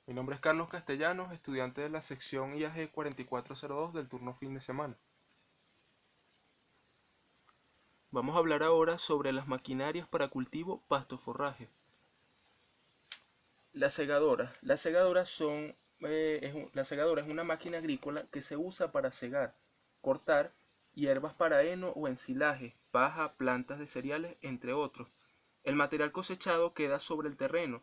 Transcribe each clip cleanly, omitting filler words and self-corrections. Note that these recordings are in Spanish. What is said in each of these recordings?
Mi nombre es Carlos Castellanos, estudiante de la sección IAG 4402 del turno fin de semana. Vamos a hablar ahora sobre las maquinarias para cultivo pasto-forraje. La segadora. La segadora es una máquina agrícola que se usa para segar, cortar hierbas para heno o ensilaje, paja, plantas de cereales, entre otros. El material cosechado queda sobre el terreno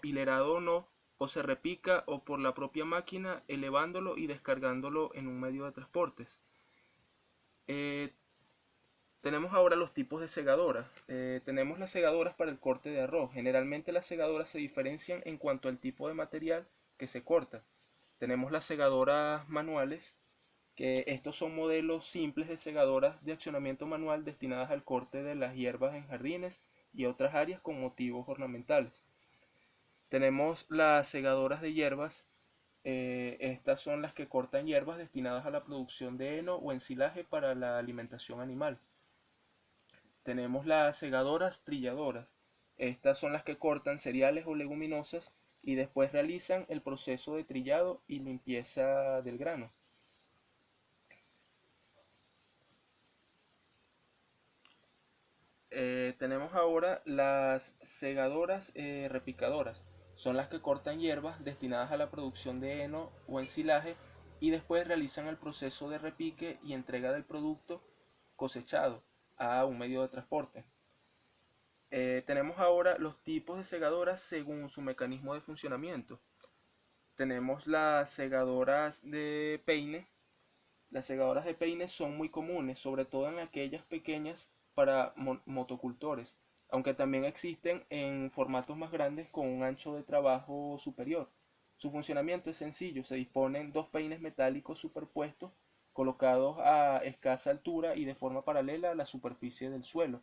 hilerado o no, o se repica o por la propia máquina elevándolo y descargándolo en un medio de transportes. Eh, Tenemos ahora los tipos de segadoras. Tenemos las segadoras para el corte de arroz. Generalmente las segadoras se diferencian en cuanto al tipo de material que se corta. Tenemos las segadoras manuales, que estos son modelos simples de segadoras de accionamiento manual destinadas al corte de las hierbas en jardines y otras áreas con motivos ornamentales. Tenemos las segadoras de hierbas. Estas son las que cortan hierbas destinadas a la producción de heno o ensilaje para la alimentación animal. Tenemos las segadoras trilladoras. Estas son las que cortan cereales o leguminosas y después realizan el proceso de trillado y limpieza del grano. Tenemos ahora las segadoras repicadoras. Son las que cortan hierbas destinadas a la producción de heno o ensilaje y después realizan el proceso de repique y entrega del producto cosechado a un medio de transporte. Tenemos ahora los tipos de segadoras según su mecanismo de funcionamiento. Tenemos las segadoras de peine. Las segadoras de peine son muy comunes, sobre todo en aquellas pequeñas para motocultores, aunque también existen en formatos más grandes con un ancho de trabajo superior. Su funcionamiento es sencillo, se disponen dos peines metálicos superpuestos, colocados a escasa altura y de forma paralela a la superficie del suelo.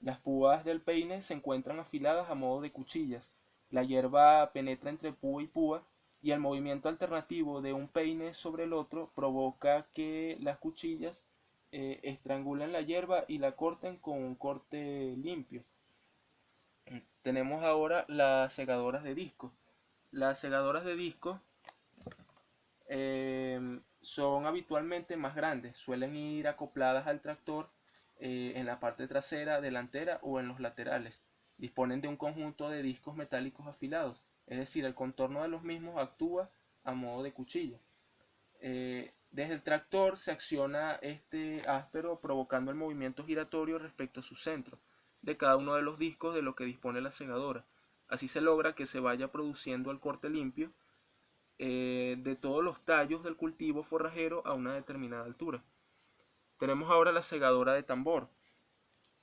Las púas del peine se encuentran afiladas a modo de cuchillas. La hierba penetra entre púa y púa y el movimiento alternativo de un peine sobre el otro provoca que las cuchillas estrangulen la hierba y la corten con un corte limpio. Tenemos ahora las segadoras de disco. Las segadoras de disco son habitualmente más grandes, suelen ir acopladas al tractor en la parte trasera, delantera o en los laterales. Disponen de un conjunto de discos metálicos afilados, es decir, el contorno de los mismos actúa a modo de cuchilla. Desde el tractor se acciona este áspero provocando el movimiento giratorio respecto a su centro de cada uno de los discos de lo que dispone la segadora. Así se logra que se vaya produciendo el corte limpio de todos los tallos del cultivo forrajero a una determinada altura. Tenemos ahora la segadora de tambor.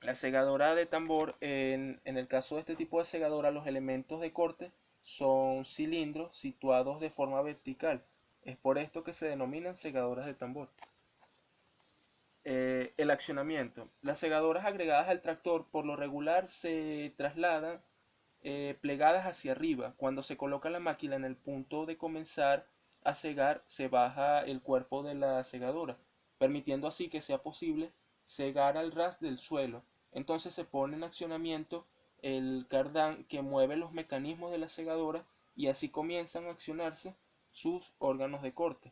La segadora de tambor, en el caso de este tipo de segadora, los elementos de corte son cilindros situados de forma vertical. Es por esto que se denominan segadoras de tambor. El accionamiento. Las segadoras agregadas al tractor por lo regular se trasladan plegadas hacia arriba. Cuando se coloca la máquina en el punto de comenzar a segar, se baja el cuerpo de la segadora, permitiendo así que sea posible segar al ras del suelo. Entonces se pone en accionamiento el cardán que mueve los mecanismos de la segadora y así comienzan a accionarse sus órganos de corte.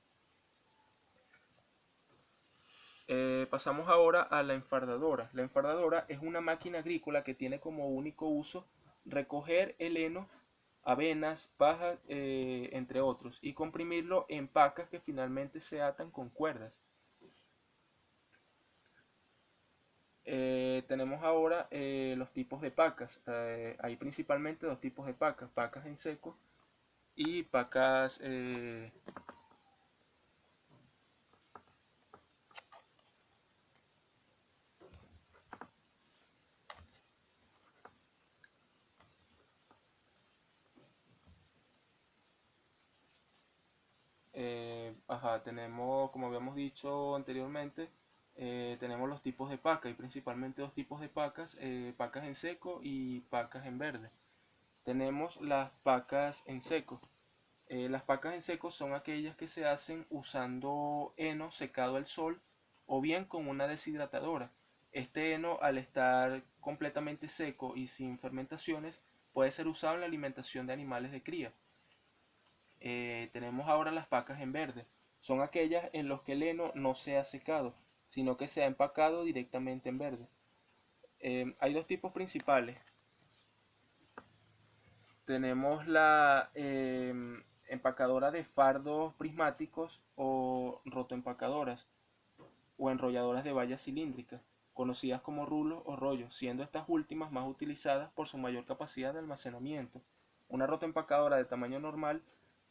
Pasamos ahora a la enfardadora. La enfardadora es una máquina agrícola que tiene como único uso recoger el heno, avenas, paja, entre otros, y comprimirlo en pacas que finalmente se atan con cuerdas. Tenemos ahora los tipos de pacas. Hay principalmente dos tipos de pacas, pacas en seco y pacas tenemos, como habíamos dicho anteriormente, tenemos los tipos de paca. Hay principalmente dos tipos de pacas, pacas en seco y pacas en verde. Tenemos las pacas en seco. Las pacas en seco son aquellas que se hacen usando heno secado al sol o bien con una deshidratadora. Este heno, al estar completamente seco y sin fermentaciones, puede ser usado en la alimentación de animales de cría. Tenemos ahora las pacas en verde. Son aquellas en las que el heno no se ha secado, sino que se ha empacado directamente en verde. Hay dos tipos principales. Tenemos la empacadora de fardos prismáticos o rotoempacadoras o enrolladoras de vallas cilíndricas, conocidas como rulos o rollos, siendo estas últimas más utilizadas por su mayor capacidad de almacenamiento. Una rotoempacadora de tamaño normal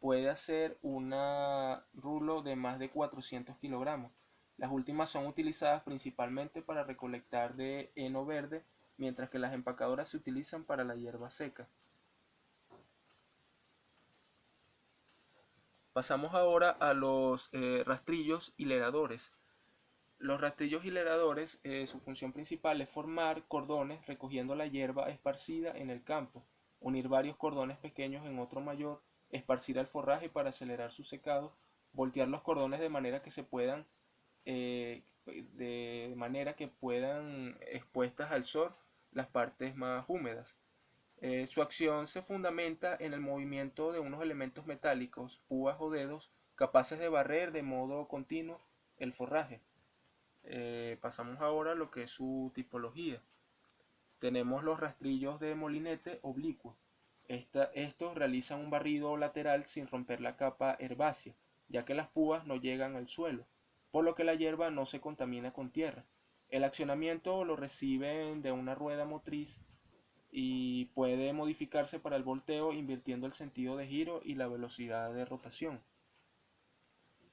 puede hacer una rulo de más de 400 kilogramos. Las últimas son utilizadas principalmente para recolectar de heno verde, mientras que las empacadoras se utilizan para la hierba seca. Pasamos ahora a los rastrillos hileradores. Los rastrillos hileradores, su función principal es formar cordones recogiendo la hierba esparcida en el campo, unir varios cordones pequeños en otro mayor, esparcir el forraje para acelerar su secado, voltear los cordones de manera que puedan expuestas al sol las partes más húmedas. Su acción se fundamenta en el movimiento de unos elementos metálicos, púas o dedos, capaces de barrer de modo continuo el forraje. Pasamos ahora a lo que es su tipología. Tenemos los rastrillos de molinete oblicuo. Estos realizan un barrido lateral sin romper la capa herbácea, ya que las púas no llegan al suelo, por lo que la hierba no se contamina con tierra. El accionamiento lo reciben de una rueda motriz y puede modificarse para el volteo invirtiendo el sentido de giro y la velocidad de rotación.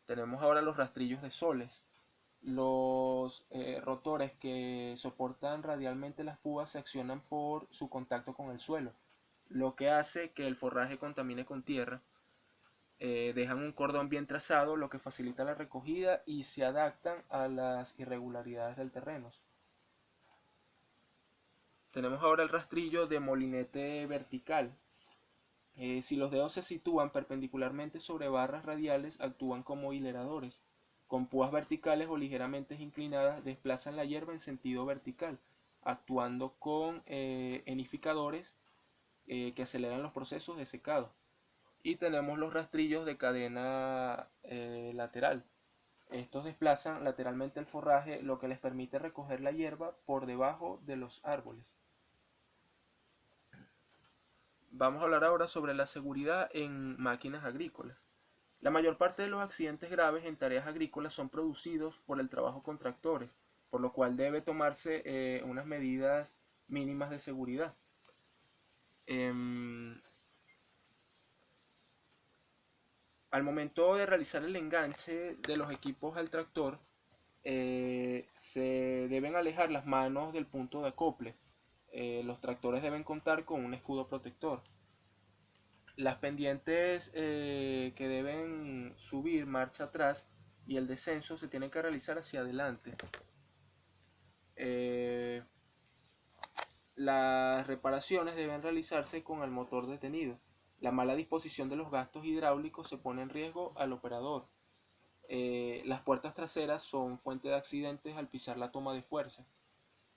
Tenemos ahora los rastrillos de soles. Los rotores que soportan radialmente las púas se accionan por su contacto con el suelo, lo que hace que el forraje contamine con tierra. Dejan un cordón bien trazado, lo que facilita la recogida y se adaptan a las irregularidades del terreno. Tenemos ahora el rastrillo de molinete vertical. Si los dedos se sitúan perpendicularmente sobre barras radiales, actúan como hileradores. Con púas verticales o ligeramente inclinadas, desplazan la hierba en sentido vertical, actuando con enificadores que aceleran los procesos de secado. Y tenemos los rastrillos de cadena lateral. Estos desplazan lateralmente el forraje, lo que les permite recoger la hierba por debajo de los árboles. Vamos a hablar ahora sobre la seguridad en máquinas agrícolas. La mayor parte de los accidentes graves en tareas agrícolas son producidos por el trabajo con tractores, por lo cual debe tomarse unas medidas mínimas de seguridad. Em, Al momento de realizar el enganche de los equipos al tractor, se deben alejar las manos del punto de acople. Los tractores deben contar con un escudo protector. Las pendientes que deben subir marcha atrás y el descenso se tiene que realizar hacia adelante. Eh, las reparaciones deben realizarse con el motor detenido. La mala disposición de los gastos hidráulicos se pone en riesgo al operador. Las puertas traseras son fuente de accidentes al pisar la toma de fuerza.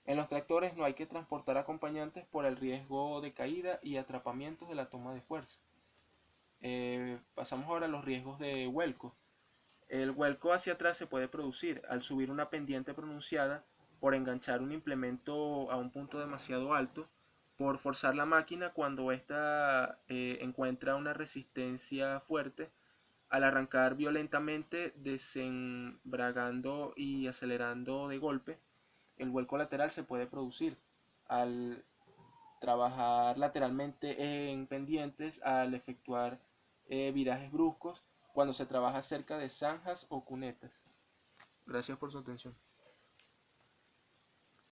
En los tractores no hay que transportar acompañantes por el riesgo de caída y atrapamientos de la toma de fuerza. Pasamos ahora a los riesgos de vuelco. El vuelco hacia atrás se puede producir al subir una pendiente pronunciada, por enganchar un implemento a un punto demasiado alto, por forzar la máquina cuando ésta encuentra una resistencia fuerte, al arrancar violentamente, desembragando y acelerando de golpe. El vuelco lateral se puede producir al trabajar lateralmente en pendientes, al efectuar virajes bruscos, cuando se trabaja cerca de zanjas o cunetas. Gracias por su atención.